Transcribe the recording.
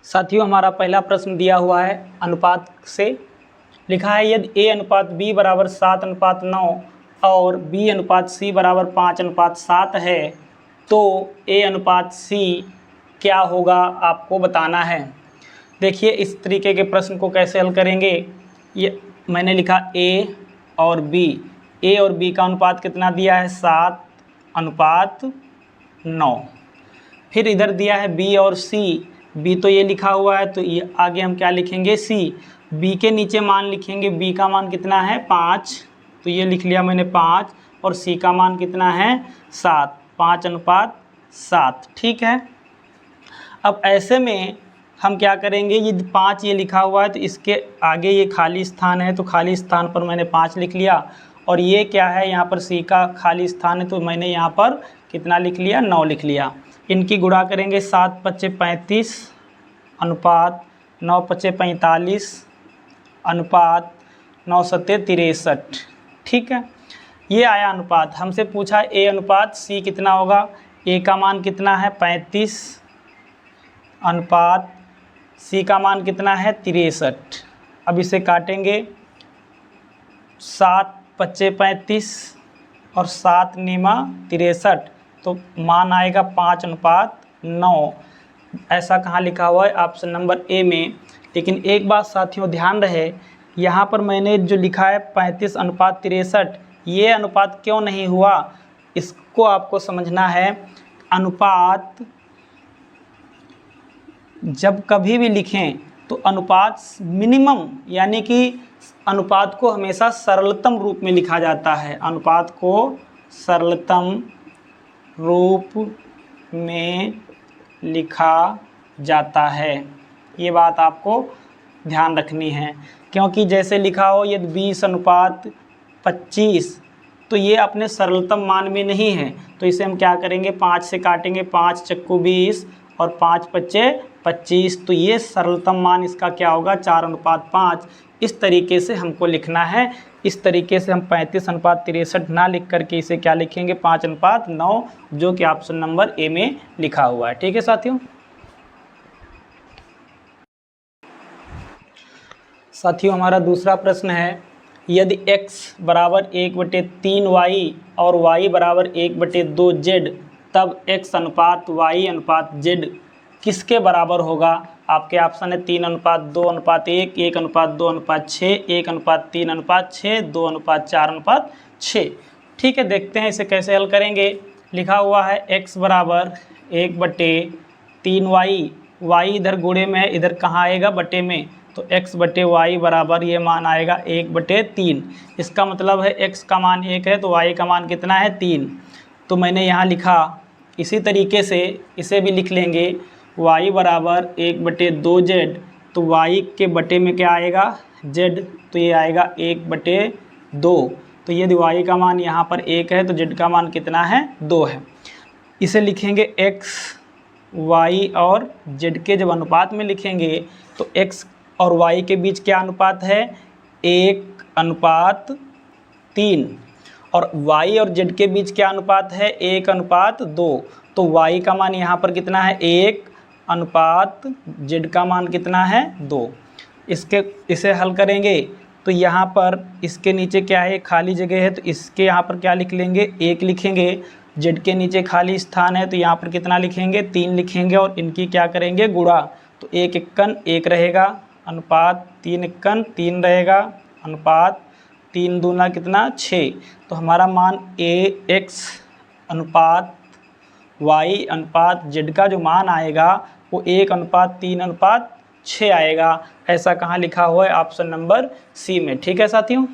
साथियों, हमारा पहला प्रश्न दिया हुआ है अनुपात से। लिखा है यदि a अनुपात b बराबर 7:9 और b अनुपात c बराबर 5:7 है तो a अनुपात c क्या होगा, आपको बताना है। देखिए इस तरीके के प्रश्न को कैसे हल करेंगे। ये मैंने लिखा a और b का अनुपात कितना दिया है 7:9। फिर इधर दिया है b और c, b तो ये लिखा हुआ है तो ये आगे हम क्या लिखेंगे c। b के नीचे मान लिखेंगे, b का मान कितना है 5, तो ये लिख लिया मैंने 5, और c का मान कितना है 7, 5:7। ठीक है। अब ऐसे में हम क्या करेंगे, ये 5 ये लिखा हुआ है तो इसके आगे ये खाली स्थान है तो खाली स्थान पर मैंने 5 लिख लिया, और ये क्या है यहाँ पर c का खाली स्थान है तो मैंने यहाँ पर कितना लिख लिया 9 लिख लिया। इनकी गुणा करेंगे 7×5 = 35 अनुपात 9×5 = 45 अनुपात 9×7 = 63। ठीक है, ये आया अनुपात। हमसे पूछा a अनुपात c कितना होगा। a का मान कितना है 35 अनुपात c का मान कितना है 63। अब इसे काटेंगे, 7×5 = 35 और 7×9 = 63, तो मान आएगा 5:9। ऐसा कहाँ लिखा हुआ है, ऑप्शन नंबर ए में। लेकिन एक बात साथियों ध्यान रहे, यहाँ पर मैंने जो लिखा है 35:63, ये अनुपात क्यों नहीं हुआ, इसको आपको समझना है। अनुपात जब कभी भी लिखें तो अनुपात मिनिमम, यानी कि अनुपात को हमेशा सरलतम रूप में लिखा जाता है। अनुपात को सरलतम रूप में लिखा जाता है, ये बात आपको ध्यान रखनी है। क्योंकि जैसे लिखा हो यदि 20:25 तो ये अपने सरलतम मान में नहीं है, तो इसे हम क्या करेंगे 5 से काटेंगे, 5 × 20 और 5×5 = 25, तो ये सरलतम मान इसका क्या होगा 4:5। इस तरीके से हमको लिखना है। इस तरीके से हम 35:63 ना लिख करके इसे क्या लिखेंगे 5:9, जो कि ऑप्शन नंबर ए में लिखा हुआ है। ठीक है साथियों, हमारा दूसरा प्रश्न है यदि x बराबर 1/3y और y बराबर 1/2z, तब x अनुपात y अनुपात z किसके बराबर होगा। आपके ऑप्शन है 3:2:1, 1:2:6, 1:3:6, 2:4:6। ठीक है, देखते हैं इसे कैसे हल करेंगे। लिखा हुआ है x बराबर 1/3y, y इधर गुणे में है, इधर कहाँ आएगा बटे में, तो x/y बराबर ये मान आएगा 1/3। इसका मतलब है x का मान 1 है तो y का मान कितना है 3, तो मैंने यहाँ लिखा। इसी तरीके से इसे भी लिख लेंगे, y बराबर 1/2z, तो y के बटे में क्या आएगा z, तो ये आएगा 1/2। तो यदि y का मान यहाँ पर 1 है तो z का मान कितना है 2 है। इसे लिखेंगे x, y और z के जब अनुपात में लिखेंगे तो x और y के बीच क्या अनुपात है 1:3, और y और z के बीच क्या अनुपात है 1:2। तो y का मान यहाँ पर कितना है 1 अनुपात z का मान कितना है 2। इसे हल करेंगे तो यहाँ पर इसके नीचे क्या है खाली जगह है, तो इसके यहाँ पर क्या लिख लेंगे 1 लिखेंगे। z के नीचे खाली स्थान है तो यहाँ पर कितना लिखेंगे 3 लिखेंगे, और इनकी क्या करेंगे गुणा, तो 1 × 1 रहेगा अनुपात 3 × 3 रहेगा अनुपात 3 दूना कितना 6। तो हमारा मान x अनुपात y अनुपात z का जो मान आएगा वो 1:3:6 आएगा। ऐसा कहाँ लिखा हुआ है ऑप्शन नंबर सी में। ठीक है साथियों।